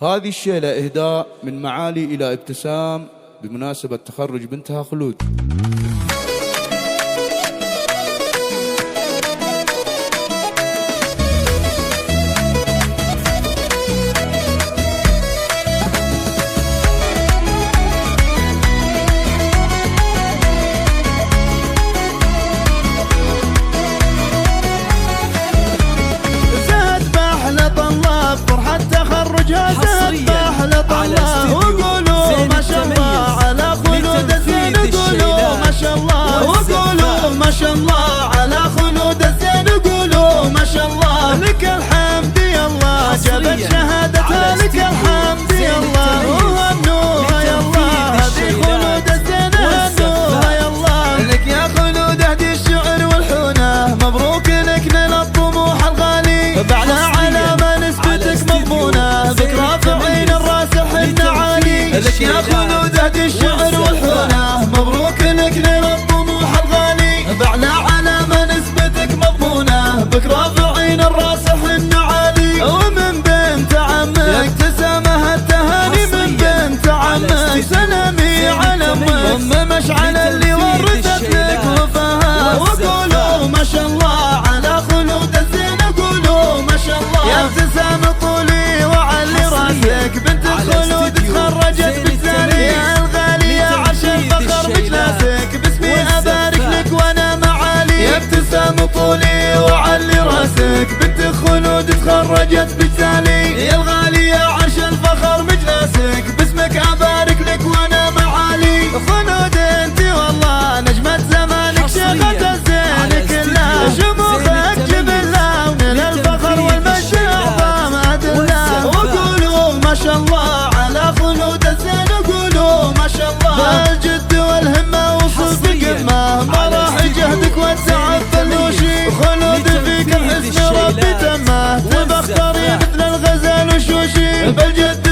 هذه الشيلة إهداء من معالي إلى ابتسام بمناسبة تخرج بنتها خلود. ما شاء الله على خلود الزين، قولوا ما شاء الله لك الحمد يا الله، جابت شهادتها لك الحمد يا الله، وهنوها يا الله هذه خلود الزين، هنوها يا الله لك يا خلود اهدي الشعر والحونه، مبروك لك نيل الطموح الغالي، بعلى علامه نسبتك مضمونه، بك رافعين الراس حنا عالي، لك يا خلود اهدي الشعر والحونه، مبروك لك نيل الطموح الغالي، بعلى علامة نسبتك مضمونة، بك رافعين الراس حنا عالي، ومن بنت عمك تسامها التهاني، من بنت عمك سلامي على أم مشعل اللي ورثت لك وفاها، وقولوا ما شاء الله على خلود الزين، قولوا ما شاء الله يا ابتسام طولي وعلي راسك، بنت خلود تخرجت بالزاني، يا الغالية عشان فخر مجلسك، باسمي أبارك لك وانا يا ابتسام طولي وعلي راسك، بنت خلود تخرجت بالتالي، يا الغالية عشان فخر مجلسك، باسمك أبارك لك وانا معالي، خلود انت والله نجمة زمانك، شيخة الزين كلها، شموخك جبلها، ومن الفخر والمجد أعظم أدلة، وقولوا ما شاء الله على خلود الزين، قولوا ما شاء الله بالجد والهمة وصلت قمة، ما راح جهدك والتعب فلوشي، خلود فيك الحسن ربي تمه، تبختري مثل الغزال وشوشي، بالجد